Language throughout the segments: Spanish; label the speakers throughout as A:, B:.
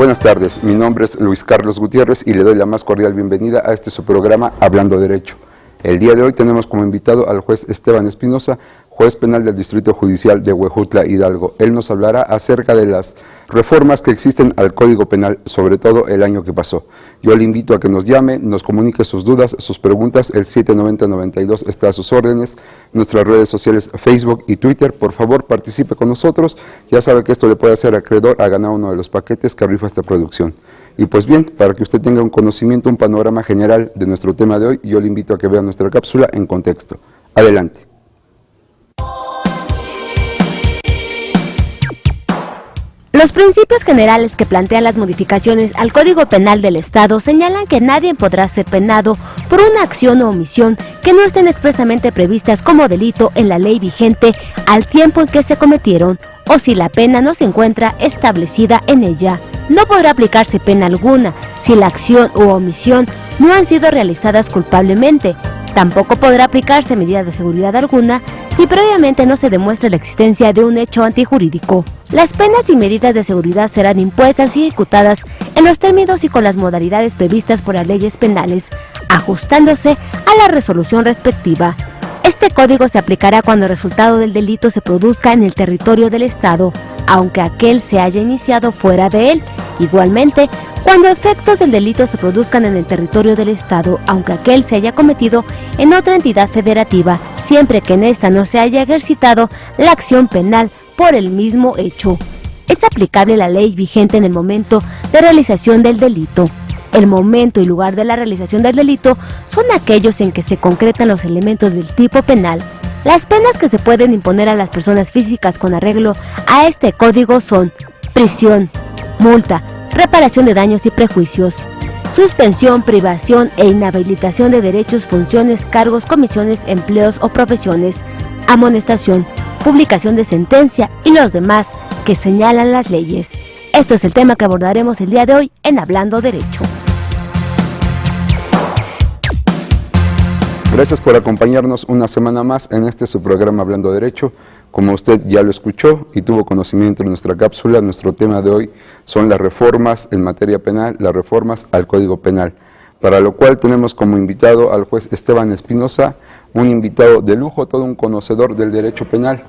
A: Buenas tardes, mi nombre es Luis Carlos Gutiérrez y le doy la más cordial bienvenida a este su programa Hablando Derecho. El día de hoy tenemos como invitado al juez Esteban Espinosa, juez penal del Distrito Judicial de Huejutla, Hidalgo. Él nos hablará acerca de las reformas que existen al Código Penal, sobre todo el año que pasó. Yo le invito a que nos llame, nos comunique sus dudas, sus preguntas, el 790-92 está a sus órdenes, nuestras redes sociales Facebook y Twitter. Por favor, participe con nosotros, ya sabe que esto le puede hacer acreedor a ganar uno de los paquetes que rifa esta producción. Y pues bien, para que usted tenga un conocimiento, un panorama general de nuestro tema de hoy, yo le invito a que vea nuestra cápsula en contexto. Adelante.
B: Los principios generales que plantean las modificaciones al Código Penal del Estado señalan que nadie podrá ser penado por una acción o omisión que no estén expresamente previstas como delito en la ley vigente al tiempo en que se cometieron o si la pena no se encuentra establecida en ella. No podrá aplicarse pena alguna si la acción u omisión no han sido realizadas culpablemente. Tampoco podrá aplicarse medida de seguridad alguna si previamente no se demuestra la existencia de un hecho antijurídico. Las penas y medidas de seguridad serán impuestas y ejecutadas en los términos y con las modalidades previstas por las leyes penales, ajustándose a la resolución respectiva. Este código se aplicará cuando el resultado del delito se produzca en el territorio del Estado, aunque aquel se haya iniciado fuera de él. Igualmente, cuando efectos del delito se produzcan en el territorio del Estado, aunque aquel se haya cometido en otra entidad federativa, siempre que en esta no se haya ejercitado la acción penal por el mismo hecho. Es aplicable la ley vigente en el momento de realización del delito. El momento y lugar de la realización del delito son aquellos en que se concretan los elementos del tipo penal. Las penas que se pueden imponer a las personas físicas con arreglo a este código son prisión, multa, reparación de daños y prejuicios, suspensión, privación e inhabilitación de derechos, funciones, cargos, comisiones, empleos o profesiones, amonestación, publicación de sentencia y los demás que señalan las leyes. Esto es el tema que abordaremos el día de hoy en Hablando Derecho.
A: Gracias por acompañarnos una semana más en este su programa Hablando Derecho. Como usted ya lo escuchó y tuvo conocimiento de nuestra cápsula, nuestro tema de hoy son las reformas en materia penal, las reformas al Código Penal, para lo cual tenemos como invitado al juez Esteban Espinosa, un invitado de lujo, todo un conocedor del derecho penal.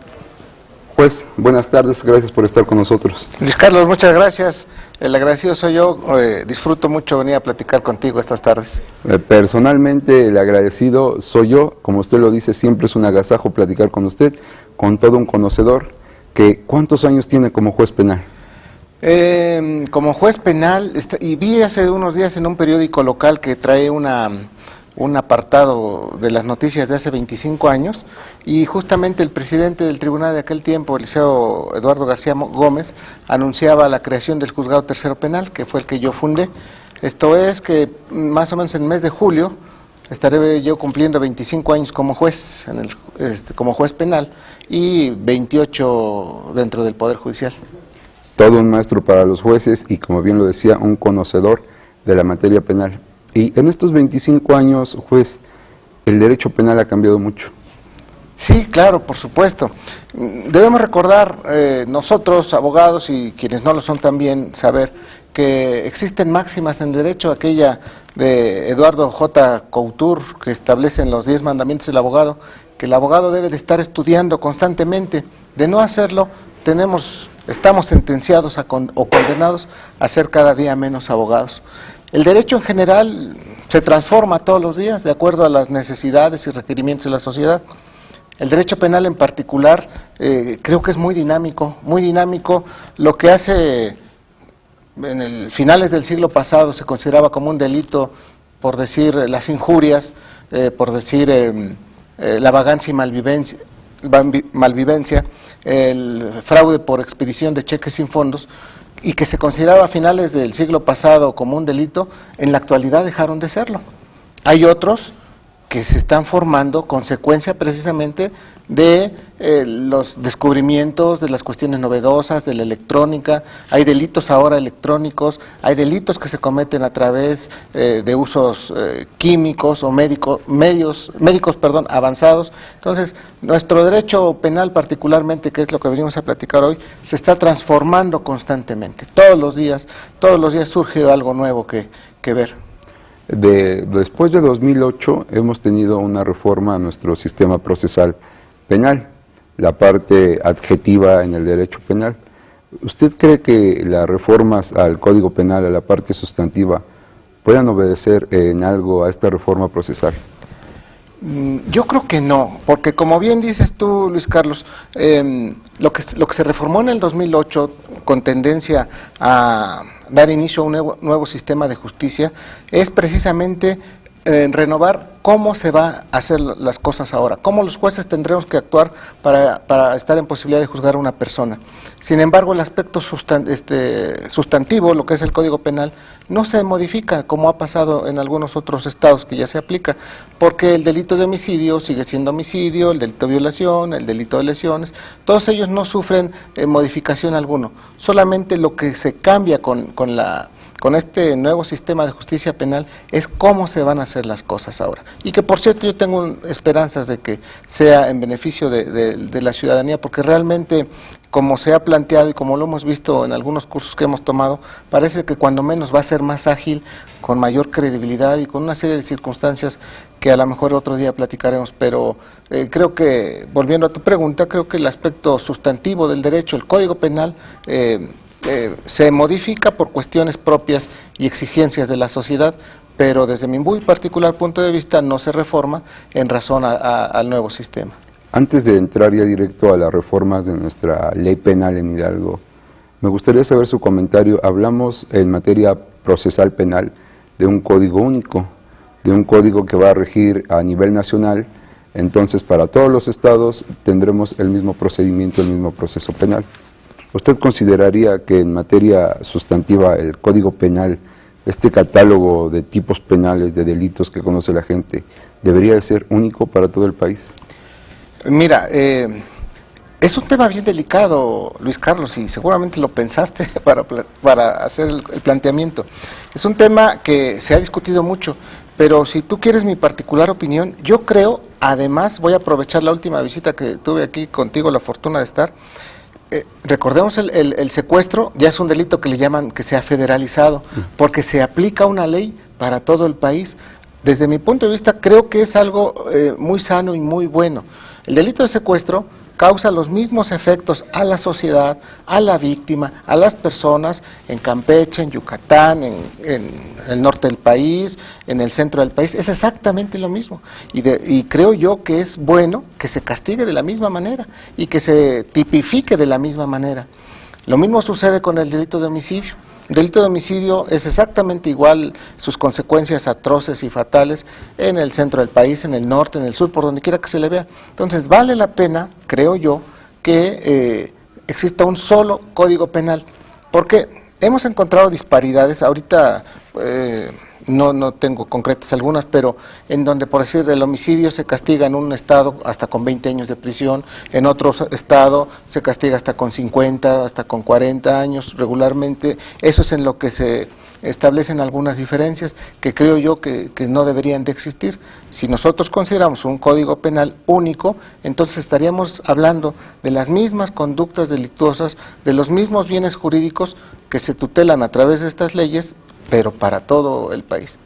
A: Juez, buenas tardes, gracias por estar con nosotros.
C: Luis Carlos, muchas gracias, el agradecido soy yo, disfruto mucho venir a platicar contigo estas tardes.
A: Personalmente el agradecido soy yo, como usted lo dice, siempre es un agasajo platicar con usted, con todo un conocedor. ¿Cuántos años tiene como juez penal?
C: Como juez penal, y vi hace unos días en un periódico local que trae un apartado de las noticias de hace 25 años, y justamente el presidente del tribunal de aquel tiempo, el liceo Eduardo García Gómez, anunciaba la creación del Juzgado Tercero Penal, que fue el que yo fundé. Esto es que más o menos en el mes de julio estaré yo cumpliendo 25 años como juez, como juez penal, y 28 dentro del Poder Judicial.
A: Todo un maestro para los jueces y, como bien lo decía, un conocedor de la materia penal. Y en estos 25 años, juez, el derecho penal ha cambiado mucho.
C: Sí, claro, por supuesto. Debemos recordar, nosotros, abogados, y quienes no lo son también, saber que existen máximas en el derecho, aquella de Eduardo J. Couture, que establece en los 10 mandamientos del abogado, que el abogado debe de estar estudiando constantemente. De no hacerlo, estamos sentenciados o condenados a ser cada día menos abogados. El derecho en general se transforma todos los días de acuerdo a las necesidades y requerimientos de la sociedad. El derecho penal en particular creo que es muy dinámico, lo que hace en finales del siglo pasado se consideraba como un delito, por decir las injurias, por decir la vagancia y malvivencia, el fraude por expedición de cheques sin fondos, y que se consideraba a finales del siglo pasado como un delito, en la actualidad dejaron de serlo. Hay otros que se están formando consecuencia precisamente de los descubrimientos, de las cuestiones novedosas, de la electrónica. Hay delitos ahora electrónicos, hay delitos que se cometen a través de usos químicos o médicos avanzados. Entonces, nuestro derecho penal particularmente, que es lo que venimos a platicar hoy, se está transformando constantemente. Todos los días surge algo nuevo que ver.
A: Después de 2008 hemos tenido una reforma a nuestro sistema procesal penal, la parte adjetiva en el derecho penal. ¿Usted cree que las reformas al Código Penal, a la parte sustantiva, puedan obedecer en algo a esta reforma procesal?
C: Yo creo que no, porque como bien dices tú, Luis Carlos, lo que se reformó en el 2008 con tendencia a dar inicio a un nuevo sistema de justicia es precisamente renovar cómo se va a hacer las cosas ahora, cómo los jueces tendremos que actuar para estar en posibilidad de juzgar a una persona. Sin embargo, el aspecto sustantivo, lo que es el Código Penal, no se modifica como ha pasado en algunos otros estados que ya se aplica, porque el delito de homicidio sigue siendo homicidio, el delito de violación, el delito de lesiones, todos ellos no sufren modificación alguno, solamente lo que se cambia con este nuevo sistema de justicia penal es cómo se van a hacer las cosas ahora. Y que, por cierto, yo tengo esperanzas de que sea en beneficio de la ciudadanía, porque realmente, como se ha planteado y como lo hemos visto en algunos cursos que hemos tomado, parece que cuando menos va a ser más ágil, con mayor credibilidad y con una serie de circunstancias que a lo mejor otro día platicaremos, pero creo que, volviendo a tu pregunta, creo que el aspecto sustantivo del derecho, el Código Penal, se modifica por cuestiones propias y exigencias de la sociedad, pero desde mi muy particular punto de vista no se reforma en razón al nuevo sistema.
A: Antes de entrar ya directo a las reformas de nuestra ley penal en Hidalgo, me gustaría saber su comentario. Hablamos en materia procesal penal de un código único, de un código que va a regir a nivel nacional, entonces para todos los estados tendremos el mismo procedimiento, el mismo proceso penal. ¿Usted consideraría que en materia sustantiva el Código Penal, este catálogo de tipos penales, de delitos que conoce la gente, debería de ser único para todo el país?
C: Mira, es un tema bien delicado, Luis Carlos, y seguramente lo pensaste para hacer el planteamiento. Es un tema que se ha discutido mucho, pero si tú quieres mi particular opinión, yo creo, además voy a aprovechar la última visita que tuve aquí contigo, la fortuna de estar. Recordemos el secuestro, ya es un delito que le llaman que sea federalizado, porque se aplica una ley para todo el país. Desde mi punto de vista creo que es algo muy sano y muy bueno. El delito de secuestro causa los mismos efectos a la sociedad, a la víctima, a las personas en Campeche, en Yucatán, en el norte del país, en el centro del país, es exactamente lo mismo. Y creo yo que es bueno que se castigue de la misma manera y que se tipifique de la misma manera. Lo mismo sucede con el delito de homicidio. El delito de homicidio es exactamente igual, sus consecuencias atroces y fatales en el centro del país, en el norte, en el sur, por donde quiera que se le vea. Entonces vale la pena, creo yo, que exista un solo código penal, porque hemos encontrado disparidades, ahorita no tengo concretas algunas, pero en donde, por decir, el homicidio se castiga en un estado hasta con 20 años de prisión, en otro estado se castiga hasta con 50, hasta con 40 años regularmente. Eso es en lo que se establecen algunas diferencias que creo yo que no deberían de existir. Si nosotros consideramos un código penal único, entonces estaríamos hablando de las mismas conductas delictuosas, de los mismos bienes jurídicos que se tutelan a través de estas leyes, pero para todo el país.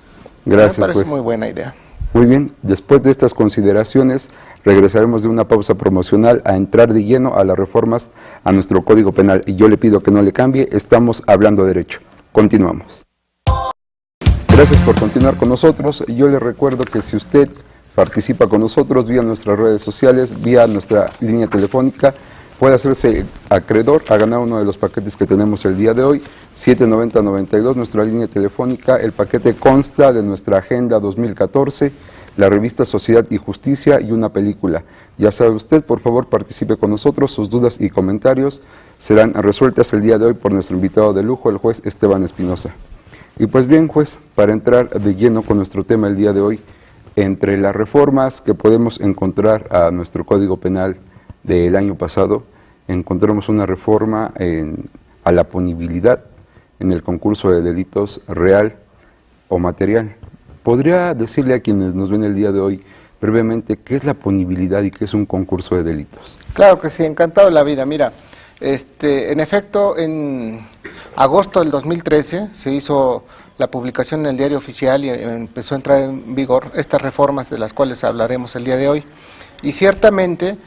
A: Gracias.
C: Me parece muy buena idea.
A: Muy bien, después de estas consideraciones, regresaremos de una pausa promocional a entrar de lleno a las reformas a nuestro Código Penal. Y yo le pido que no le cambie, estamos hablando derecho. Continuamos. Gracias por continuar con nosotros. Yo le recuerdo que si usted participa con nosotros vía nuestras redes sociales, vía nuestra línea telefónica, puede hacerse acreedor a ganar uno de los paquetes que tenemos el día de hoy, 790-92, nuestra línea telefónica. El paquete consta de nuestra Agenda 2014, la revista Sociedad y Justicia y una película. Ya sabe usted, por favor participe con nosotros, sus dudas y comentarios serán resueltas el día de hoy por nuestro invitado de lujo, el juez Esteban Espinosa. Y pues bien, juez, para entrar de lleno con nuestro tema el día de hoy, Entre las reformas que podemos encontrar a nuestro Código Penal del año pasado, encontramos una reforma a la punibilidad en el concurso de delitos real o material. ¿Podría decirle a quienes nos ven el día de hoy brevemente qué es la punibilidad y qué es un concurso de delitos?
C: Claro que sí, encantado de la vida. Mira, en efecto, en agosto del 2013 se hizo la publicación en el Diario Oficial y empezó a entrar en vigor estas reformas de las cuales hablaremos el día de hoy. Y ciertamente,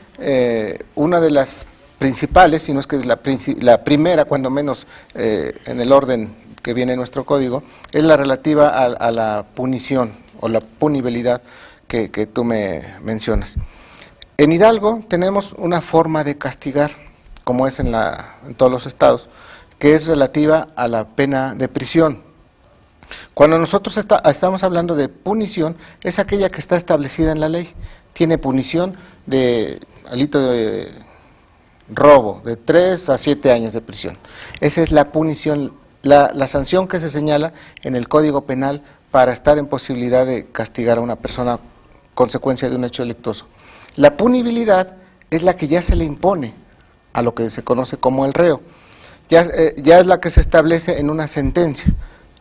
C: una de las principales, si no es que es la primera, cuando menos en el orden que viene en nuestro código, es la relativa a la punición o la punibilidad que tú me mencionas. En Hidalgo tenemos una forma de castigar, como es en todos los estados, que es relativa a la pena de prisión. Cuando nosotros estamos hablando de punición, es aquella que está establecida en la ley. Tiene punición de delito de robo, de 3 a 7 años de prisión. Esa es la punición, la sanción que se señala en el Código Penal para estar en posibilidad de castigar a una persona consecuencia de un hecho delictuoso. La punibilidad es la que ya se le impone a lo que se conoce como el reo. Ya es la que se establece en una sentencia.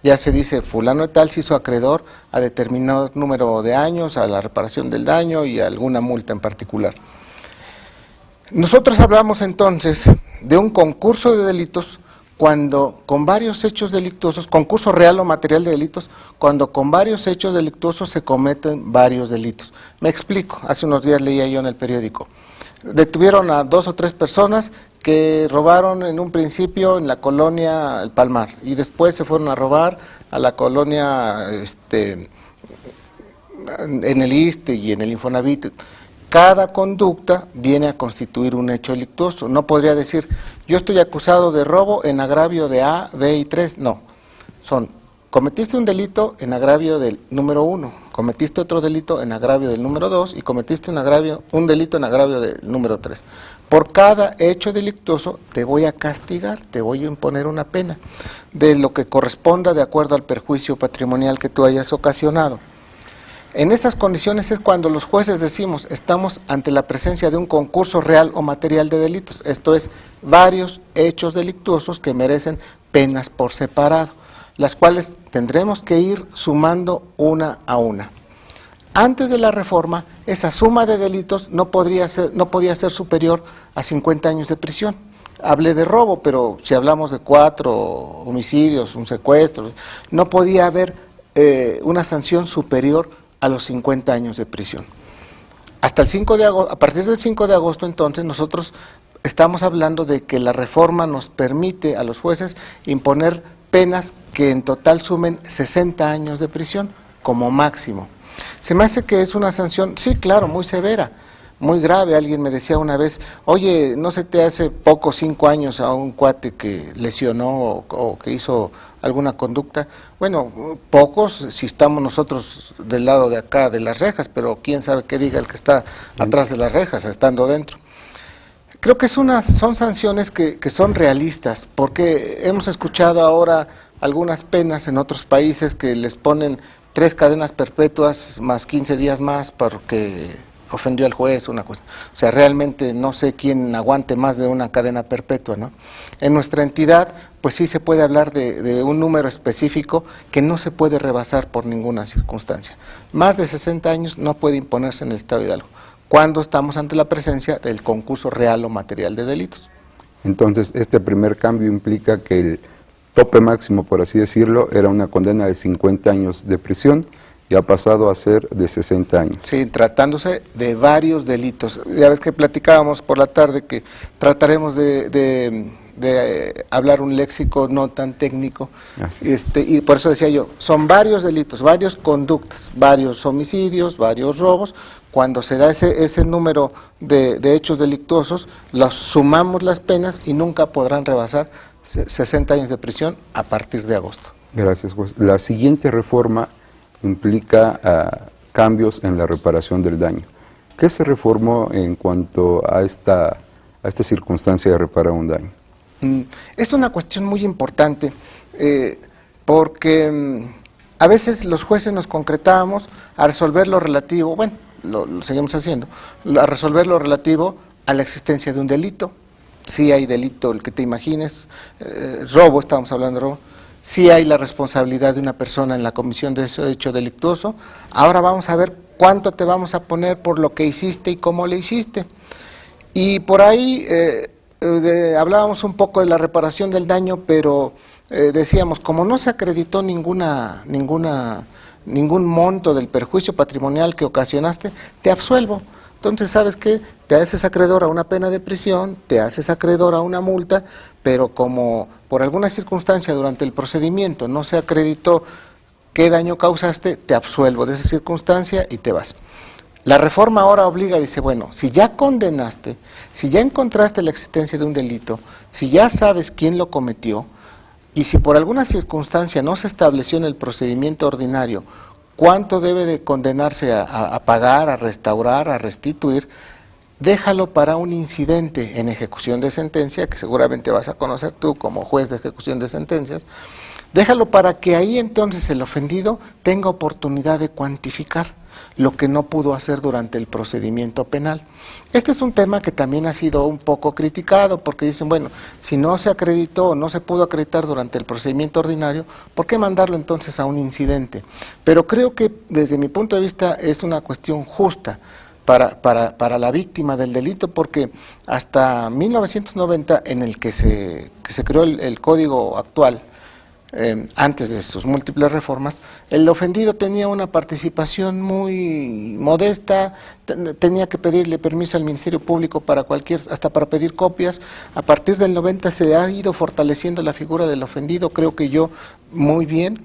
C: Ya se dice, fulano de tal se hizo acreedor a determinado número de años, a la reparación del daño y a alguna multa en particular. Nosotros hablamos entonces de un concurso de delitos cuando con varios hechos delictuosos, concurso real o material de delitos, cuando con varios hechos delictuosos se cometen varios delitos. Me explico, hace unos días leía yo en el periódico. Detuvieron a 2 o 3 personas que robaron en un principio en la colonia El Palmar y después se fueron a robar a la colonia en el ISSSTE y en el Infonavit. Cada conducta viene a constituir un hecho delictuoso. No podría decir, yo estoy acusado de robo en agravio de A, B y 3. No, cometiste un delito en agravio del número 1, cometiste otro delito en agravio del número 2 y cometiste un delito en agravio del número 3. Por cada hecho delictuoso te voy a castigar, te voy a imponer una pena de lo que corresponda de acuerdo al perjuicio patrimonial que tú hayas ocasionado. En esas condiciones es cuando los jueces decimos, estamos ante la presencia de un concurso real o material de delitos, esto es, varios hechos delictuosos que merecen penas por separado, las cuales tendremos que ir sumando una a una. Antes de la reforma, esa suma de delitos no podía ser superior a 50 años de prisión. Hablé de robo, pero si hablamos de 4 homicidios, un secuestro, no podía haber una sanción superior a los 50 años de prisión. Hasta el 5 de agosto, a partir del 5 de agosto entonces nosotros estamos hablando de que la reforma nos permite a los jueces imponer penas que en total sumen 60 años de prisión como máximo. Se me hace que es una sanción, sí, claro, muy severa, muy grave. Alguien me decía una vez, oye, ¿no se te hace poco 5 años a un cuate que lesionó o que hizo alguna conducta? Bueno, pocos si estamos nosotros del lado de acá de las rejas, pero quién sabe qué diga el que está atrás de las rejas, estando dentro. Creo que son sanciones que son realistas, porque hemos escuchado ahora algunas penas en otros países que les ponen 3 cadenas perpetuas más 15 días más porque ofendió al juez, una cosa. O sea, realmente no sé quién aguante más de una cadena perpetua, ¿no? En nuestra entidad, pues sí se puede hablar de un número específico que no se puede rebasar por ninguna circunstancia. Más de 60 años no puede imponerse en el Estado de Hidalgo, cuando estamos ante la presencia del concurso real o material de delitos.
A: Entonces, este primer cambio implica que el tope máximo, por así decirlo, era una condena de 50 años de prisión y ha pasado a ser de 60 años.
C: Sí, tratándose de varios delitos. Ya ves que platicábamos por la tarde que trataremos de hablar un léxico no tan técnico, y por eso decía yo, son varios delitos, varias conductas, varios homicidios, varios robos. Cuando se da ese número de hechos delictuosos, los sumamos las penas y nunca podrán rebasar 60 años de prisión a partir de agosto.
A: Gracias, juez. La siguiente reforma implica cambios en la reparación del daño. ¿Qué se reformó en cuanto a esta circunstancia de reparar un daño?
C: Es una cuestión muy importante porque A veces los jueces nos concretábamos a resolver lo relativo, bueno, lo seguimos haciendo, a resolver lo relativo a la existencia de un delito. Sí hay delito, el que te imagines, robo, estábamos hablando de robo, sí hay la responsabilidad de una persona en la comisión de ese hecho delictuoso. Ahora vamos a ver cuánto te vamos a poner por lo que hiciste y cómo le hiciste. Y por ahí hablábamos un poco de la reparación del daño, pero decíamos, como no se acreditó ningún monto del perjuicio patrimonial que ocasionaste, te absuelvo. Entonces, ¿sabes qué? Te haces acreedor a una pena de prisión, te haces acreedor a una multa, pero como por alguna circunstancia durante el procedimiento no se acreditó qué daño causaste, te absuelvo de esa circunstancia y te vas. La reforma ahora obliga, dice, bueno, si ya condenaste, si ya encontraste la existencia de un delito, si ya sabes quién lo cometió, y si por alguna circunstancia no se estableció en el procedimiento ordinario cuánto debe de condenarse a pagar, a restaurar, a restituir, déjalo para un incidente en ejecución de sentencia, que seguramente vas a conocer tú como juez de ejecución de sentencias, déjalo para que ahí entonces el ofendido tenga oportunidad de cuantificar lo que no pudo hacer durante el procedimiento penal. Este es un tema que también ha sido un poco criticado, porque dicen, bueno, si no se acreditó o no se pudo acreditar durante el procedimiento ordinario, ¿por qué mandarlo entonces a un incidente? Pero creo que desde mi punto de vista es una cuestión justa para la víctima del delito, porque hasta 1990, en el que se creó el código actual, antes de sus múltiples reformas, el ofendido tenía una participación muy modesta, tenía que pedirle permiso al Ministerio Público para hasta para pedir copias. A partir del 90 se ha ido fortaleciendo la figura del ofendido, creo que yo muy bien,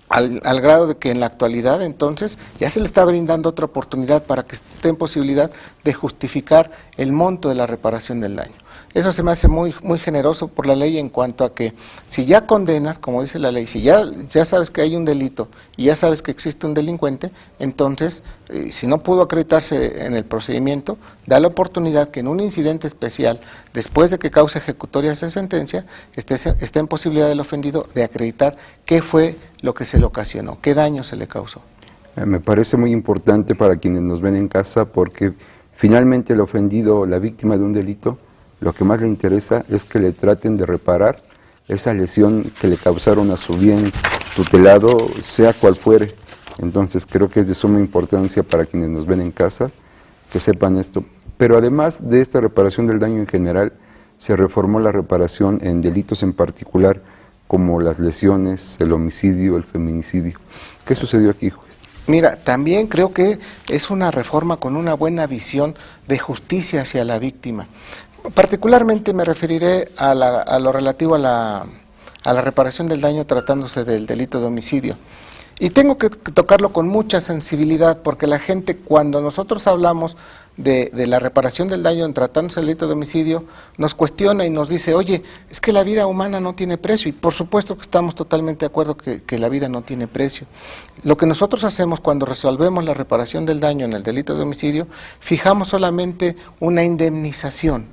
C: al grado de que en la actualidad entonces ya se le está brindando otra oportunidad para que esté en posibilidad de justificar el monto de la reparación del daño. Eso se me hace muy generoso por la ley, en cuanto a que si ya condenas, como dice la ley, si ya sabes que hay un delito y ya sabes que existe un delincuente, entonces, si no pudo acreditarse en el procedimiento, da la oportunidad que en un incidente especial, después de que cause ejecutoria esa sentencia, esté en posibilidad el ofendido de acreditar qué fue lo que se le ocasionó, qué daño se le causó.
A: Me parece muy importante para quienes nos ven en casa, porque finalmente el ofendido, la víctima de un delito, lo que más le interesa es que le traten de reparar esa lesión que le causaron a su bien tutelado, sea cual fuere. Entonces creo que es de suma importancia para quienes nos ven en casa que sepan esto. Pero además de esta reparación del daño en general, se reformó la reparación en delitos en particular, como las lesiones, el homicidio, el feminicidio. ¿Qué sucedió aquí, juez?
C: Mira, también creo que es una reforma con una buena visión de justicia hacia la víctima. Particularmente me referiré a lo relativo a la reparación del daño tratándose del delito de homicidio. Y tengo que tocarlo con mucha sensibilidad, porque la gente, cuando nosotros hablamos de la reparación del daño en tratándose del delito de homicidio, nos cuestiona y nos dice, oye, es que la vida humana no tiene precio. Y por supuesto que estamos totalmente de acuerdo que la vida no tiene precio. Lo que nosotros hacemos cuando resolvemos la reparación del daño en el delito de homicidio, fijamos solamente una indemnización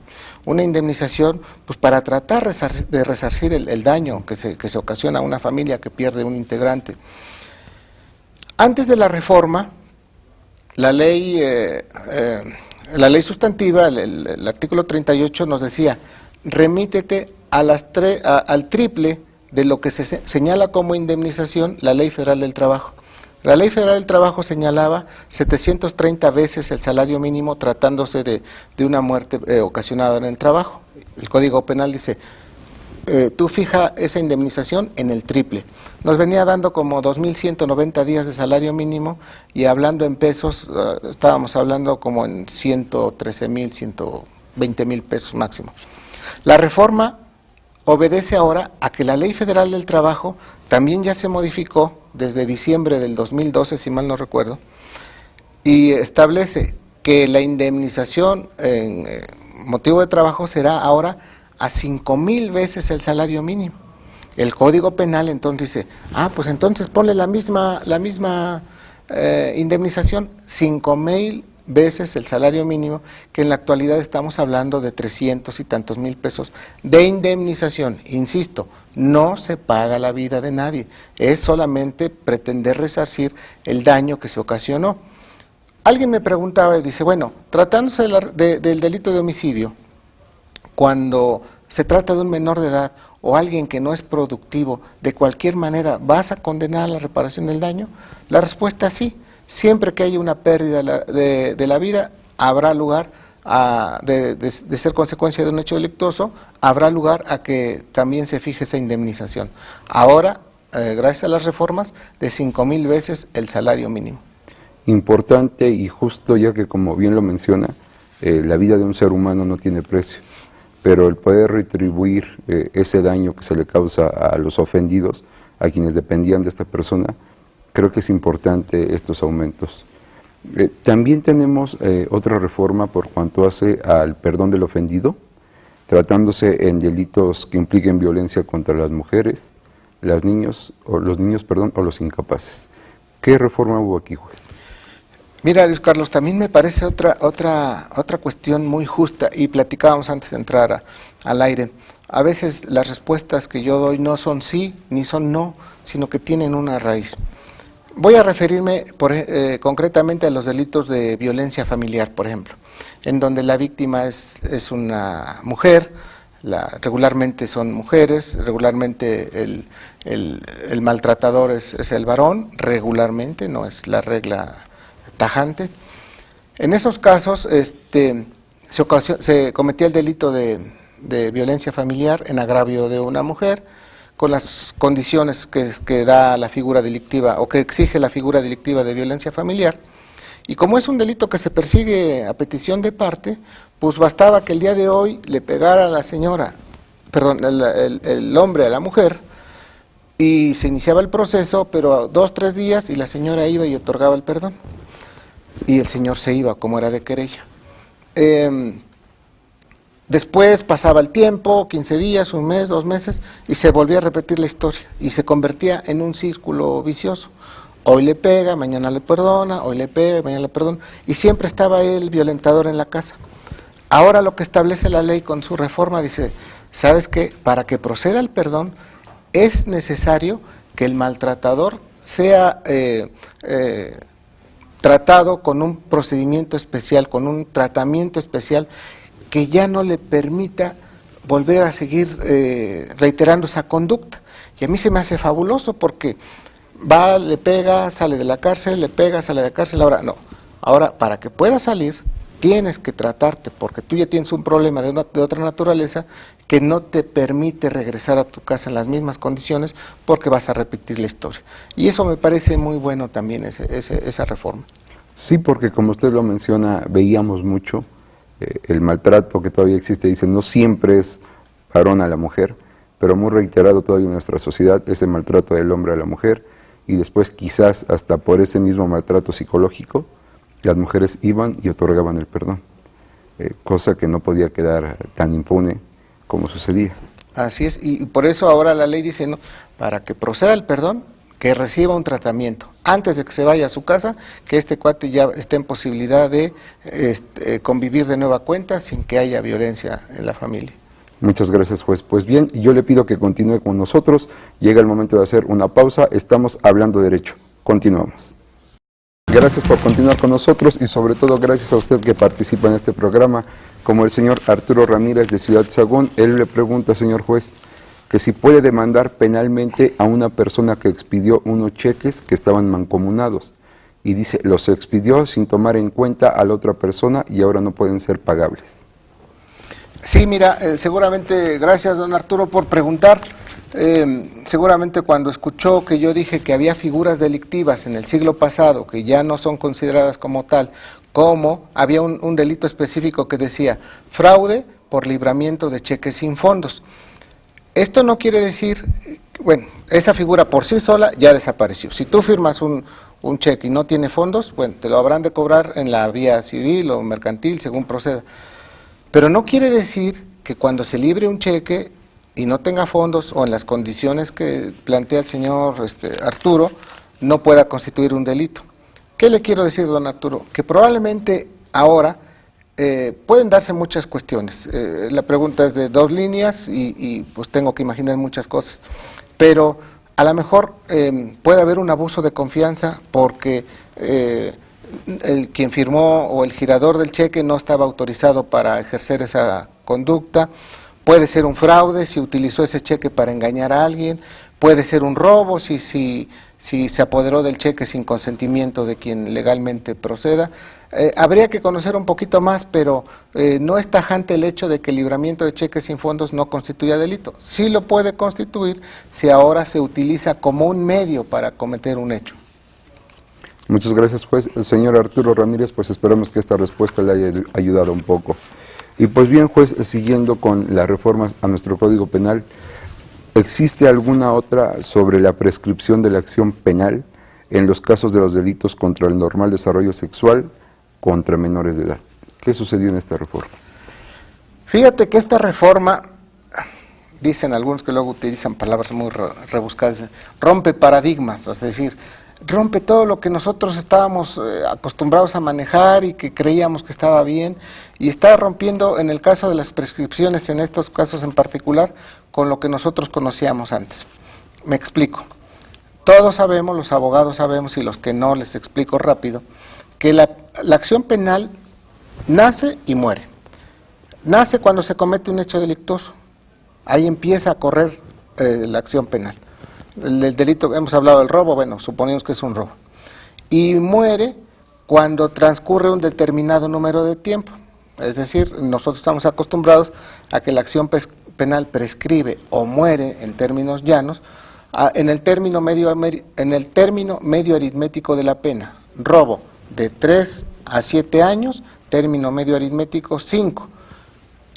C: pues para tratar de resarcir el daño que se ocasiona a una familia que pierde un integrante. Antes de la reforma, la ley sustantiva, el artículo 38 nos decía, remítete al triple de lo que se señala como indemnización la Ley Federal del Trabajo. La Ley Federal del Trabajo señalaba 730 veces el salario mínimo tratándose de una muerte ocasionada en el trabajo. El Código Penal dice, tú fija esa indemnización en el triple. Nos venía dando como 2.190 días de salario mínimo, y hablando en pesos, estábamos hablando como en 113,000, 120,000 pesos máximo. La reforma obedece ahora a que la Ley Federal del Trabajo también ya se modificó desde diciembre del 2012, si mal no recuerdo, y establece que la indemnización en motivo de trabajo será ahora a 5,000 veces el salario mínimo. El Código Penal entonces dice, pues entonces ponle la misma indemnización, 5,000 veces el salario mínimo, que en la actualidad estamos hablando de 300 y tantos mil pesos de indemnización. Insisto, no se paga la vida de nadie, es solamente pretender resarcir el daño que se ocasionó. Alguien me preguntaba y dice, bueno, tratándose del delito de homicidio, cuando se trata de un menor de edad o alguien que no es productivo, de cualquier manera, ¿vas a condenar a la reparación del daño? La respuesta es sí. Siempre que haya una pérdida de la vida, habrá lugar de ser consecuencia de un hecho delictuoso, habrá lugar a que también se fije esa indemnización. Ahora, gracias a las reformas, de 5,000 veces el salario mínimo.
A: Importante y justo, ya que como bien lo menciona, la vida de un ser humano no tiene precio, pero el poder retribuir ese daño que se le causa a los ofendidos, a quienes dependían de esta persona, creo que es importante estos aumentos. También tenemos otra reforma por cuanto hace al perdón del ofendido, tratándose en delitos que impliquen violencia contra las mujeres, los niños, o los incapaces. ¿Qué reforma hubo aquí, juez?
C: Mira, Luis Carlos, también me parece otra cuestión muy justa, y platicábamos antes de entrar al aire. A veces las respuestas que yo doy no son sí ni son no, sino que tienen una raíz. Voy a referirme concretamente a los delitos de violencia familiar, por ejemplo, en donde la víctima es una mujer, regularmente son mujeres, regularmente el maltratador es el varón, regularmente, no es la regla tajante. En esos casos se cometía el delito de violencia familiar en agravio de una mujer, con las condiciones que da la figura delictiva o que exige la figura delictiva de violencia familiar. Y como es un delito que se persigue a petición de parte, pues bastaba que el día de hoy le pegara a la señora, perdón, el hombre a la mujer, y se iniciaba el proceso, pero 2 o 3 días y la señora iba y otorgaba el perdón. Y el señor se iba, como era de querella. Después pasaba el tiempo, 15 días, 1 mes, 2 meses, y se volvía a repetir la historia, y se convertía en un círculo vicioso. Hoy le pega, mañana le perdona, hoy le pega, mañana le perdona, y siempre estaba el violentador en la casa. Ahora lo que establece la ley con su reforma dice, ¿sabes qué? Para que proceda el perdón, es necesario que el maltratador sea tratado con un procedimiento especial, con un tratamiento especial, que ya no le permita volver a seguir reiterando esa conducta. Y a mí se me hace fabuloso porque va, le pega, sale de la cárcel, le pega, sale de la cárcel, ahora no. Ahora, para que pueda salir, tienes que tratarte, porque tú ya tienes un problema de otra naturaleza que no te permite regresar a tu casa en las mismas condiciones porque vas a repetir la historia. Y eso me parece muy bueno también, esa reforma.
A: Sí, porque como usted lo menciona, veíamos mucho el maltrato que todavía existe. Dice, no siempre es varón a la mujer, pero muy reiterado todavía en nuestra sociedad ese maltrato del hombre a la mujer, y después quizás hasta por ese mismo maltrato psicológico, las mujeres iban y otorgaban el perdón, cosa que no podía quedar tan impune como sucedía.
C: Así es, y por eso ahora la ley dice, no, para que proceda el perdón, que reciba un tratamiento, antes de que se vaya a su casa, que este cuate ya esté en posibilidad de convivir de nueva cuenta sin que haya violencia en la familia.
A: Muchas gracias, juez. Pues bien, yo le pido que continúe con nosotros. Llega el momento de hacer una pausa. Estamos hablando derecho. Continuamos. Gracias por continuar con nosotros y sobre todo gracias a usted que participa en este programa, como el señor Arturo Ramírez de Ciudad Sagún. Él le pregunta, señor juez, que si puede demandar penalmente a una persona que expidió unos cheques que estaban mancomunados. Y dice, los expidió sin tomar en cuenta a la otra persona y ahora no pueden ser pagables.
C: Sí, mira, seguramente, gracias don Arturo por preguntar. Seguramente cuando escuchó que yo dije que había figuras delictivas en el siglo pasado que ya no son consideradas como tal, como había un delito específico que decía fraude por libramiento de cheques sin fondos. Esto no quiere decir, bueno, esa figura por sí sola ya desapareció. Si tú firmas un cheque y no tiene fondos, bueno, te lo habrán de cobrar en la vía civil o mercantil, según proceda. Pero no quiere decir que cuando se libre un cheque y no tenga fondos o en las condiciones que plantea el señor Arturo, no pueda constituir un delito. ¿Qué le quiero decir, don Arturo? Que probablemente Ahora, pueden darse muchas cuestiones. La pregunta es de 2 líneas y pues tengo que imaginar muchas cosas. Pero a lo mejor puede haber un abuso de confianza porque quien firmó o el girador del cheque no estaba autorizado para ejercer esa conducta. Puede ser un fraude si utilizó ese cheque para engañar a alguien. Puede ser un robo si se apoderó del cheque sin consentimiento de quien legalmente proceda. Habría que conocer un poquito más, pero no es tajante el hecho de que el libramiento de cheques sin fondos no constituya delito. Sí lo puede constituir si ahora se utiliza como un medio para cometer un hecho.
A: Muchas gracias, juez. Señor Arturo Ramírez, pues esperamos que esta respuesta le haya ayudado un poco. Y pues bien, juez, siguiendo con las reformas a nuestro Código Penal, ¿existe alguna otra sobre la prescripción de la acción penal en los casos de los delitos contra el normal desarrollo sexual contra menores de edad? ¿Qué sucedió en esta reforma?
C: Fíjate que esta reforma, dicen algunos que luego utilizan palabras muy rebuscadas, rompe paradigmas, es decir, rompe todo lo que nosotros estábamos acostumbrados a manejar y que creíamos que estaba bien, y está rompiendo en el caso de las prescripciones, en estos casos en particular, con lo que nosotros conocíamos antes. Me explico. Todos sabemos, los abogados sabemos, y los que no les explico rápido, que la acción penal nace y muere. Nace cuando se comete un hecho delictuoso. Ahí empieza a correr la acción penal. El delito, hemos hablado del robo, bueno, suponemos que es un robo. Y muere cuando transcurre un determinado número de tiempo. Es decir, nosotros estamos acostumbrados a que la acción penal prescribe o muere, en términos llanos, en el término medio aritmético de la pena. Robo de 3 a 7 años, término medio aritmético 5.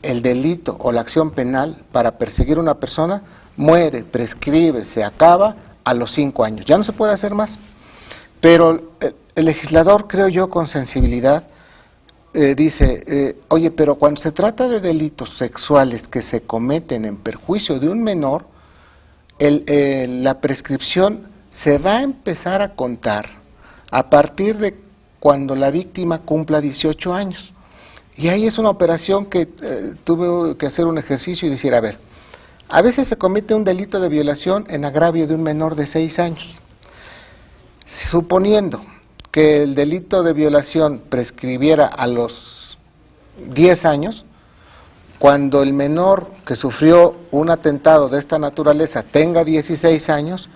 C: El delito o la acción penal para perseguir a una persona muere, prescribe, se acaba a los 5 años. Ya no se puede hacer más. Pero el legislador, creo yo, con sensibilidad, dice, oye, pero cuando se trata de delitos sexuales que se cometen en perjuicio de un menor, la prescripción se va a empezar a contar a partir de cuando la víctima cumpla 18 años. Y ahí es una operación que tuve que hacer un ejercicio y decir, a ver, a veces se comete un delito de violación en agravio de un menor de 6 años. Suponiendo que el delito de violación prescribiera a los 10 años, cuando el menor que sufrió un atentado de esta naturaleza tenga 16 años,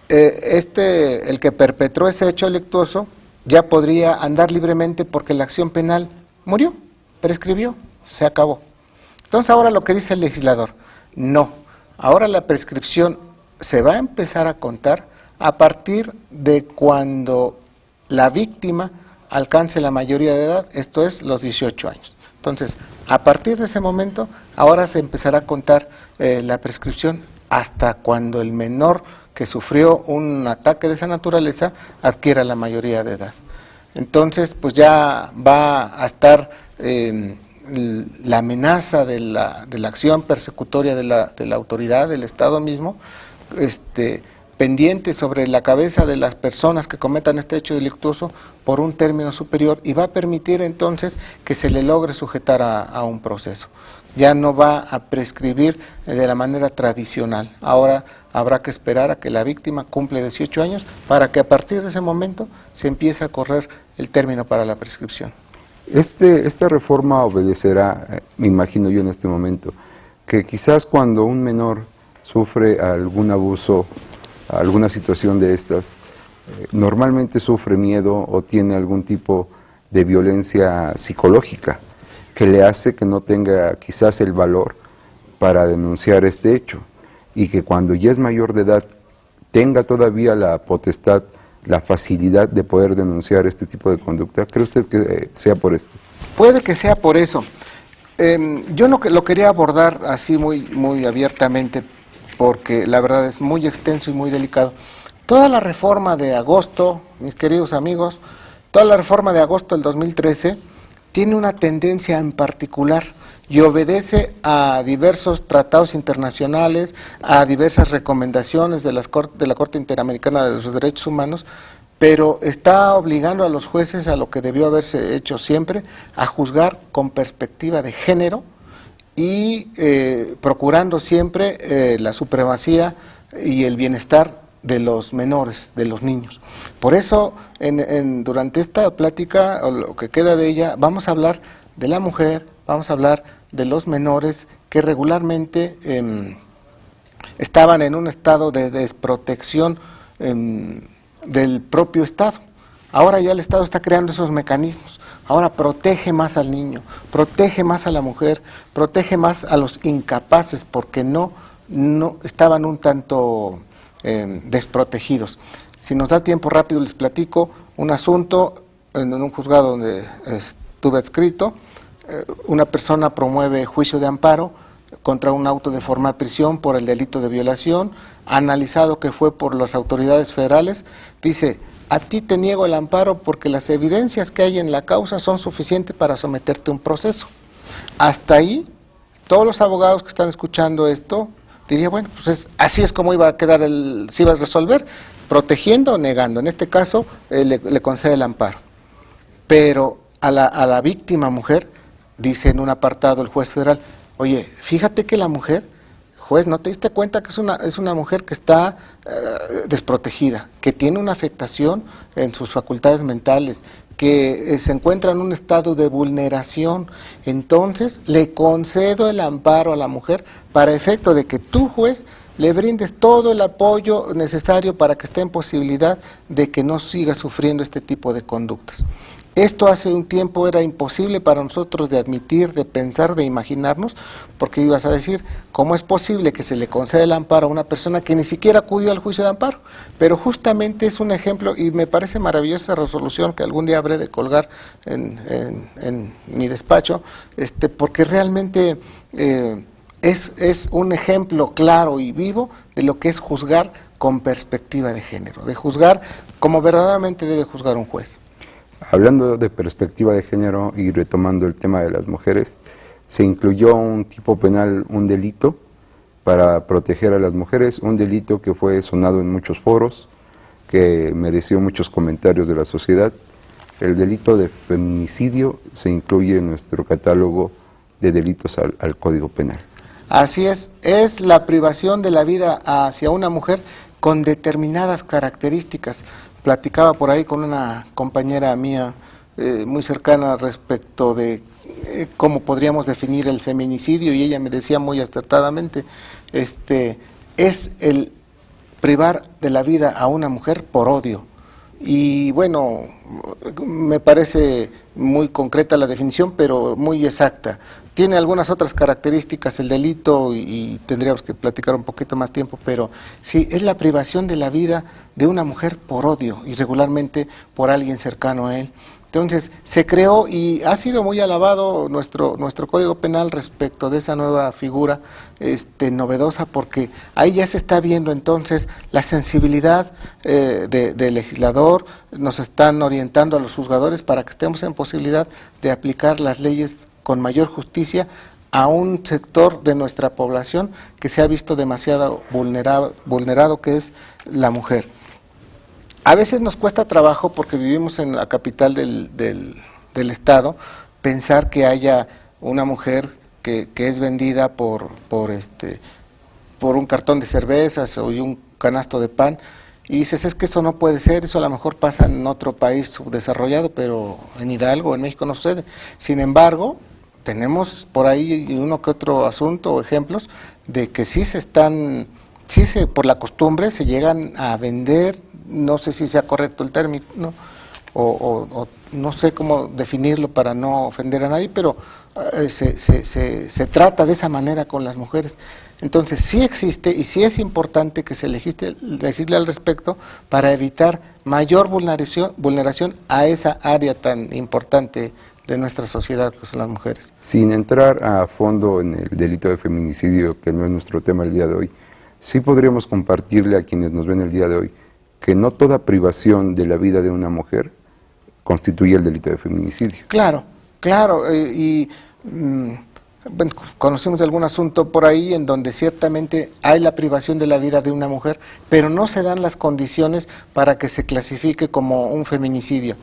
C: el que perpetró ese hecho delictuoso ya podría andar libremente porque la acción penal murió, prescribió, se acabó. Entonces ahora lo que dice el legislador, no, ahora la prescripción se va a empezar a contar a partir de cuando la víctima alcance la mayoría de edad, esto es los 18 años. Entonces, a partir de ese momento, ahora se empezará a contar la prescripción hasta cuando el menor que sufrió un ataque de esa naturaleza adquiera la mayoría de edad. Entonces, pues ya va a estar la amenaza de la acción persecutoria de la autoridad, del Estado mismo, pendiente sobre la cabeza de las personas que cometan este hecho delictuoso por un término superior, y va a permitir entonces que se le logre sujetar a un proceso. Ya no va a prescribir de la manera tradicional. Ahora habrá que esperar a que la víctima cumple 18 años para que a partir de ese momento se empiece a correr el término para la prescripción.
A: Esta reforma obedecerá, me imagino yo en este momento, que quizás cuando un menor sufre algún abuso, alguna situación de estas, normalmente sufre miedo o tiene algún tipo de violencia psicológica que le hace que no tenga quizás el valor para denunciar este hecho, y que cuando ya es mayor de edad tenga todavía la potestad, la facilidad de poder denunciar este tipo de conducta. ¿Cree usted que sea por esto?
C: Puede que sea por eso. Yo no lo quería abordar así muy abiertamente, porque la verdad es muy extenso y muy delicado. Toda la reforma de agosto, mis queridos amigos, toda la reforma de agosto del 2013 tiene una tendencia en particular y obedece a diversos tratados internacionales, a diversas recomendaciones de la Corte Interamericana de los Derechos Humanos, pero está obligando a los jueces a lo que debió haberse hecho siempre, a juzgar con perspectiva de género y procurando siempre la supremacía y el bienestar de los menores, de los niños. Por eso, durante esta plática, o lo que queda de ella, vamos a hablar de la mujer, vamos a hablar de los menores que regularmente estaban en un estado de desprotección del propio Estado. Ahora ya el Estado está creando esos mecanismos. Ahora protege más al niño, protege más a la mujer, protege más a los incapaces porque no estaban un tanto desprotegidos. Si nos da tiempo rápido les platico un asunto en un juzgado donde estuve adscrito. Una persona promueve juicio de amparo contra un auto de formal prisión por el delito de violación, analizado que fue por las autoridades federales. Dice: a ti te niego el amparo porque las evidencias que hay en la causa son suficientes para someterte a un proceso. Hasta ahí, todos los abogados que están escuchando esto diría, bueno, pues así es como iba a quedar, se iba a resolver, protegiendo o negando. En este caso, le concede el amparo. Pero a la víctima mujer, dice en un apartado el juez federal: oye, fíjate que la mujer, juez, ¿no te diste cuenta que es una mujer que está desprotegida, que tiene una afectación en sus facultades mentales, que se encuentra en un estado de vulneración? Entonces le concedo el amparo a la mujer para efecto de que tú, juez, le brindes todo el apoyo necesario para que esté en posibilidad de que no siga sufriendo este tipo de conductas. Esto hace un tiempo era imposible para nosotros de admitir, de pensar, de imaginarnos, porque ibas a decir, ¿cómo es posible que se le conceda el amparo a una persona que ni siquiera acudió al juicio de amparo? Pero justamente es un ejemplo, y me parece maravillosa resolución que algún día habré de colgar en mi despacho, porque realmente es un ejemplo claro y vivo de lo que es juzgar con perspectiva de género, de juzgar como verdaderamente debe juzgar un juez.
A: Hablando de perspectiva de género y retomando el tema de las mujeres, se incluyó un tipo penal, un delito para proteger a las mujeres, un delito que fue sonado en muchos foros, que mereció muchos comentarios de la sociedad. El delito de feminicidio se incluye en nuestro catálogo de delitos al Código Penal.
C: Así es la privación de la vida hacia una mujer con determinadas características. Platicaba por ahí con una compañera mía muy cercana respecto de cómo podríamos definir el feminicidio, y ella me decía muy acertadamente, es el privar de la vida a una mujer por odio. Y bueno, me parece muy concreta la definición, pero muy exacta. Tiene algunas otras características el delito y tendríamos que platicar un poquito más tiempo, pero sí, es la privación de la vida de una mujer por odio, y regularmente por alguien cercano a él. Entonces, se creó y ha sido muy alabado nuestro Código Penal respecto de esa nueva figura novedosa, porque ahí ya se está viendo entonces la sensibilidad del legislador. Nos están orientando a los juzgadores para que estemos en posibilidad de aplicar las leyes con mayor justicia a un sector de nuestra población que se ha visto demasiado vulnerado, que es la mujer. A veces nos cuesta trabajo, porque vivimos en la capital del estado, pensar que haya una mujer que es vendida por un cartón de cervezas o un canasto de pan, y dices, es que eso no puede ser, eso a lo mejor pasa en otro país subdesarrollado, pero en Hidalgo, en México no sucede. Sin embargo, tenemos por ahí uno que otro asunto o ejemplos de que por la costumbre se llegan a vender. No sé si sea correcto el término, ¿no? O no sé cómo definirlo para no ofender a nadie, pero se trata de esa manera con las mujeres. Entonces sí existe y sí es importante que se legisle al respecto para evitar mayor vulneración a esa área tan importante de nuestra sociedad, que son las mujeres.
A: Sin entrar a fondo en el delito de feminicidio, que no es nuestro tema el día de hoy, sí podríamos compartirle a quienes nos ven el día de hoy que no toda privación de la vida de una mujer constituye el delito de feminicidio.
C: Claro, Bueno, conocimos algún asunto por ahí en donde ciertamente hay la privación de la vida de una mujer, pero no se dan las condiciones para que se clasifique como un feminicidio.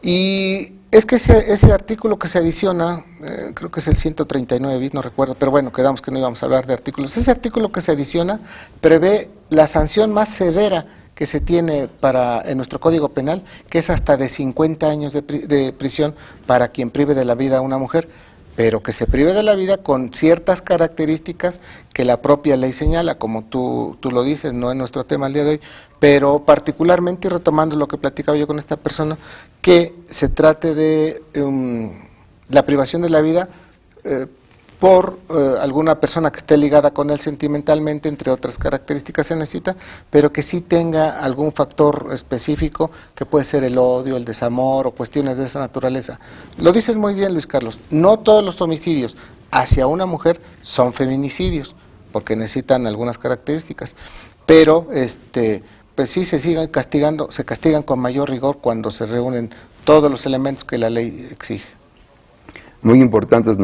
C: Y es que ese artículo que se adiciona, creo que es el 139 bis, no recuerdo, pero bueno, quedamos que no íbamos a hablar de artículos. Ese artículo que se adiciona prevé la sanción más severa que se tiene en nuestro Código Penal, que es hasta de 50 años de prisión para quien prive de la vida a una mujer, pero que se prive de la vida con ciertas características que la propia ley señala, como tú lo dices, no es nuestro tema el día de hoy, pero particularmente, y retomando lo que platicaba yo con esta persona, que se trate de la privación de la vida por alguna persona que esté ligada con él sentimentalmente, entre otras características se necesita, pero que sí tenga algún factor específico, que puede ser el odio, el desamor o cuestiones de esa naturaleza. Lo dices muy bien, Luis Carlos, no todos los homicidios hacia una mujer son feminicidios, porque necesitan algunas características, pero pues sí se siguen castigando, se castigan con mayor rigor cuando se reúnen todos los elementos que la ley exige.
A: Muy importantes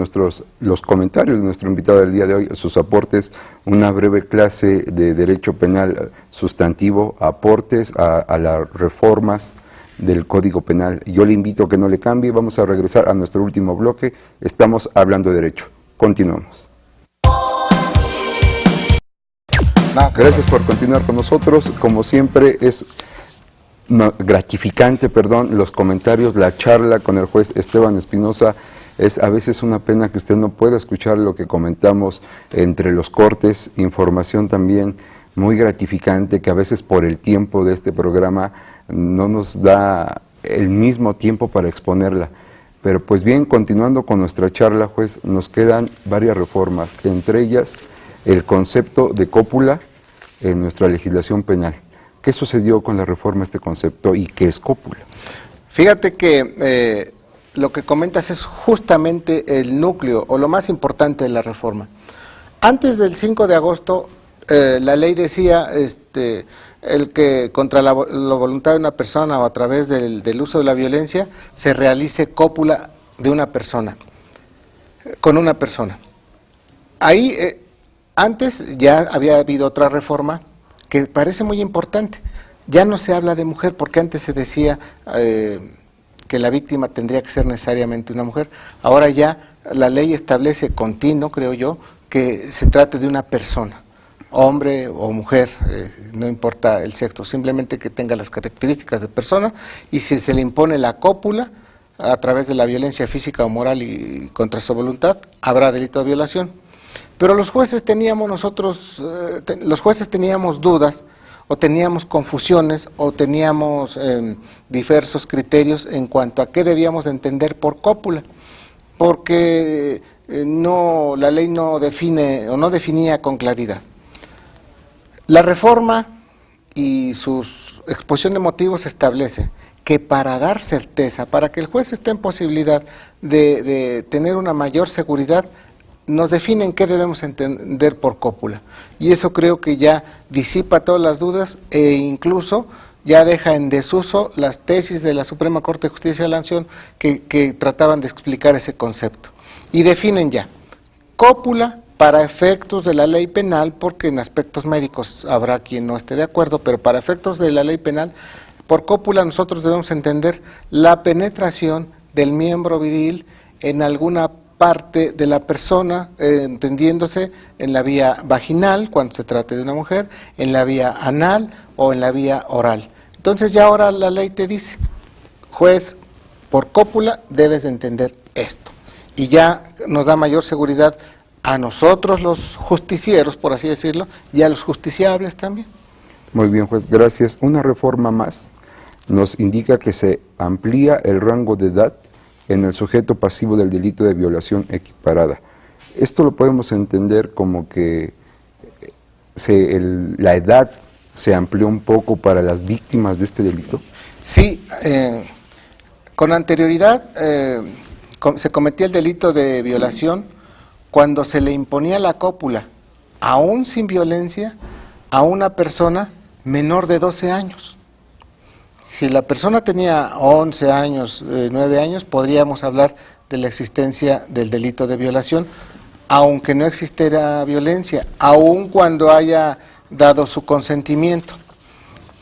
A: los comentarios de nuestro invitado del día de hoy, sus aportes, una breve clase de Derecho Penal Sustantivo, aportes a las reformas del Código Penal. Yo le invito a que no le cambie, vamos a regresar a nuestro último bloque, estamos hablando de derecho. Continuamos. Gracias por continuar con nosotros, como siempre es gratificante, los comentarios, la charla con el juez Esteban Espinosa. Es a veces una pena que usted no pueda escuchar lo que comentamos entre los cortes, información también muy gratificante que a veces por el tiempo de este programa no nos da el mismo tiempo para exponerla. Pero pues bien, continuando con nuestra charla, juez, nos quedan varias reformas, entre ellas el concepto de cópula en nuestra legislación penal. ¿Qué sucedió con la reforma a este concepto y qué es cópula?
C: Fíjate que lo que comentas es justamente el núcleo o lo más importante de la reforma. Antes del 5 de agosto, la ley decía el que contra la voluntad de una persona o a través del uso de la violencia se realice cópula de una persona, con una persona. Ahí, antes ya había habido otra reforma que parece muy importante. Ya no se habla de mujer, porque antes se decía que la víctima tendría que ser necesariamente una mujer. Ahora ya la ley establece continuo, creo yo, que se trate de una persona, hombre o mujer, no importa el sexo, simplemente que tenga las características de persona, y si se le impone la cópula a través de la violencia física o moral y contra su voluntad, habrá delito de violación. Pero los jueces teníamos dudas, o teníamos confusiones, o teníamos diversos criterios en cuanto a qué debíamos entender por cópula, porque la ley no define o no definía con claridad. La reforma y su exposición de motivos establece que para dar certeza, para que el juez esté en posibilidad de tener una mayor seguridad, nos definen qué debemos entender por cópula, y eso creo que ya disipa todas las dudas e incluso ya deja en desuso las tesis de la Suprema Corte de Justicia de la Nación que trataban de explicar ese concepto, y definen ya cópula para efectos de la ley penal, porque en aspectos médicos habrá quien no esté de acuerdo, pero para efectos de la ley penal, por cópula nosotros debemos entender la penetración del miembro viril en alguna parte de la persona, entendiéndose en la vía vaginal, cuando se trate de una mujer, en la vía anal o en la vía oral. Entonces ya ahora la ley te dice, juez, por cópula debes entender esto. Y ya nos da mayor seguridad a nosotros los justicieros, por así decirlo, y a los justiciables también.
A: Muy bien, juez, gracias. Una reforma más nos indica que se amplía el rango de edad en el sujeto pasivo del delito de violación equiparada. Esto lo podemos entender como que la edad se amplió un poco para las víctimas de este delito.
C: Sí, con anterioridad se cometía el delito de violación cuando se le imponía la cópula, aún sin violencia, a una persona menor de 12 años. Si la persona tenía 11 años, 9 años, podríamos hablar de la existencia del delito de violación, aunque no existiera violencia, aun cuando haya dado su consentimiento.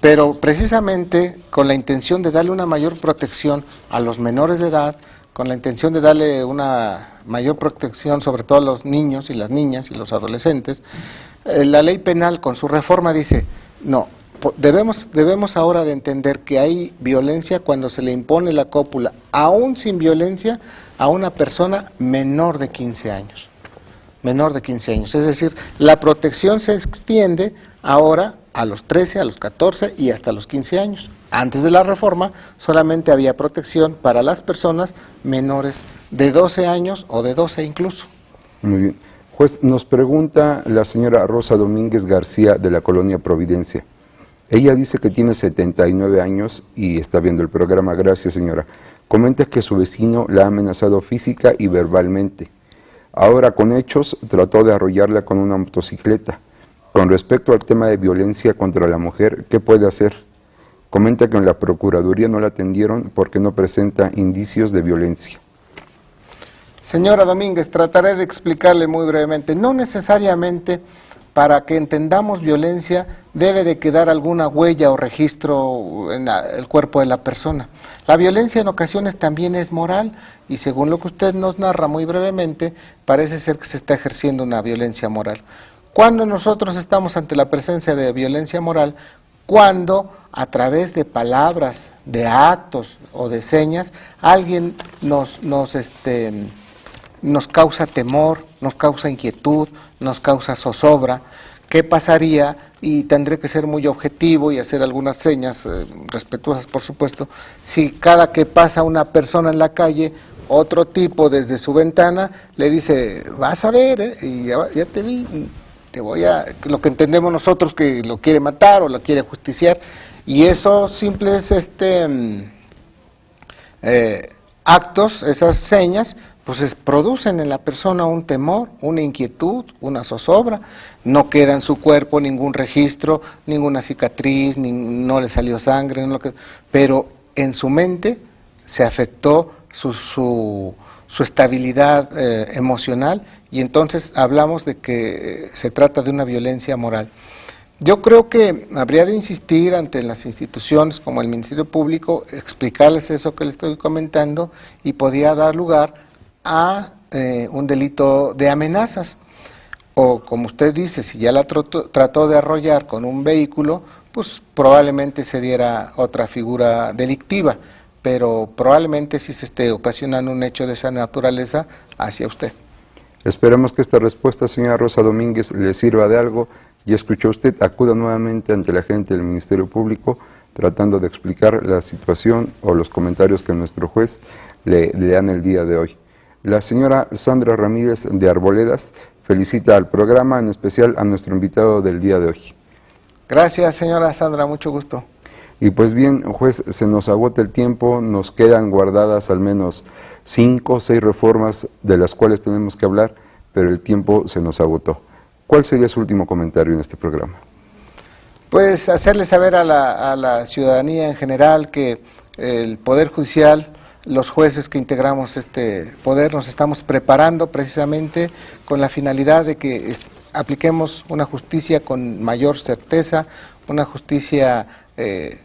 C: Pero precisamente con la intención de darle una mayor protección a los menores de edad, con la intención de darle una mayor protección sobre todo a los niños y las niñas y los adolescentes, la ley penal con su reforma dice, no, debemos ahora de entender que hay violencia cuando se le impone la cópula, aún sin violencia, a una persona menor de 15 años. Menor de 15 años, es decir, la protección se extiende ahora a los 13, a los 14 y hasta los 15 años. Antes de la reforma solamente había protección para las personas menores de 12 años o de 12 incluso.
A: Muy bien. Juez, nos pregunta la señora Rosa Domínguez García de la colonia Providencia. Ella dice que tiene 79 años y está viendo el programa. Gracias, señora. Comenta que su vecino la ha amenazado física y verbalmente. Ahora, con hechos, trató de arrollarla con una motocicleta. Con respecto al tema de violencia contra la mujer, ¿qué puede hacer? Comenta que en la Procuraduría no la atendieron porque no presenta indicios de violencia.
C: Señora Domínguez, trataré de explicarle muy brevemente. No necesariamente para que entendamos violencia debe de quedar alguna huella o registro en el cuerpo de la persona. La violencia en ocasiones también es moral y según lo que usted nos narra muy brevemente, parece ser que se está ejerciendo una violencia moral. Cuando nosotros estamos ante la presencia de violencia moral, cuando a través de palabras, de actos o de señas, alguien nos causa temor, nos causa inquietud, nos causa zozobra. ¿Qué pasaría? Y tendré que ser muy objetivo y hacer algunas señas respetuosas, por supuesto, si cada que pasa una persona en la calle, otro tipo desde su ventana le dice, vas a ver, y ya te vi, y te voy a, lo que entendemos nosotros que lo quiere matar o lo quiere justiciar, y esos simples actos, esas señas, pues producen en la persona un temor, una inquietud, una zozobra. No queda en su cuerpo ningún registro, ninguna cicatriz, no le salió sangre, pero en su mente se afectó su estabilidad emocional y entonces hablamos de que se trata de una violencia moral. Yo creo que habría de insistir ante las instituciones como el Ministerio Público, explicarles eso que les estoy comentando y podría dar lugar a un delito de amenazas, o como usted dice, si ya la trató de arrollar con un vehículo, pues probablemente se diera otra figura delictiva, pero probablemente sí se esté ocasionando un hecho de esa naturaleza hacia usted.
A: Esperemos que esta respuesta, señora Rosa Domínguez, le sirva de algo y escuchó usted, acuda nuevamente ante la gente del Ministerio Público tratando de explicar la situación o los comentarios que nuestro juez le dan el día de hoy. La señora Sandra Ramírez de Arboledas felicita al programa, en especial a nuestro invitado del día de hoy.
C: Gracias, señora Sandra, mucho gusto.
A: Y pues bien, juez, se nos agota el tiempo, nos quedan guardadas al menos 5 o 6 reformas de las cuales tenemos que hablar, pero el tiempo se nos agotó. ¿Cuál sería su último comentario en este programa?
C: Pues hacerle saber a la ciudadanía en general que el Poder Judicial, los jueces que integramos este poder, nos estamos preparando precisamente con la finalidad de que apliquemos una justicia con mayor certeza, una justicia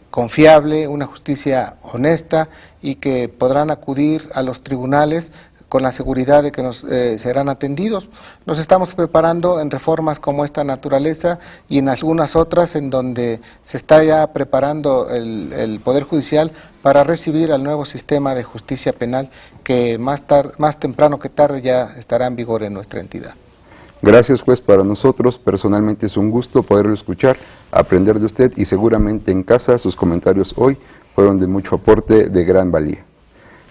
C: confiable, una justicia honesta y que podrán acudir a los tribunales con la seguridad de que serán atendidos. Nos estamos preparando en reformas como esta naturaleza y en algunas otras en donde se está ya preparando el Poder Judicial para recibir al nuevo sistema de justicia penal que más temprano que tarde ya estará en vigor en nuestra entidad.
A: Gracias, juez. Para nosotros personalmente es un gusto poderlo escuchar, aprender de usted y seguramente en casa sus comentarios hoy fueron de mucho aporte, de gran valía.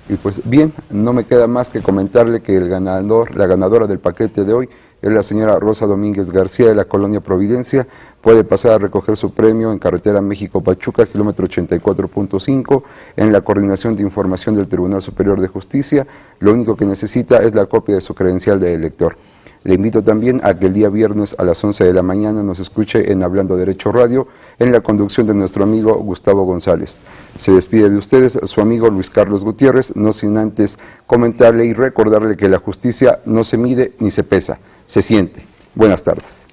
A: Y pues bien, no me queda más que comentarle que la ganadora del paquete de hoy es la señora Rosa Domínguez García de la colonia Providencia. Puede pasar a recoger su premio en carretera México-Pachuca, kilómetro 84.5, en la coordinación de información del Tribunal Superior de Justicia. Lo único que necesita es la copia de su credencial de elector. Le invito también a que el día viernes a las 11 de la mañana nos escuche en Hablando Derecho Radio, en la conducción de nuestro amigo Gustavo González. Se despide de ustedes su amigo Luis Carlos Gutiérrez, no sin antes comentarle y recordarle que la justicia no se mide ni se pesa, se siente. Buenas tardes.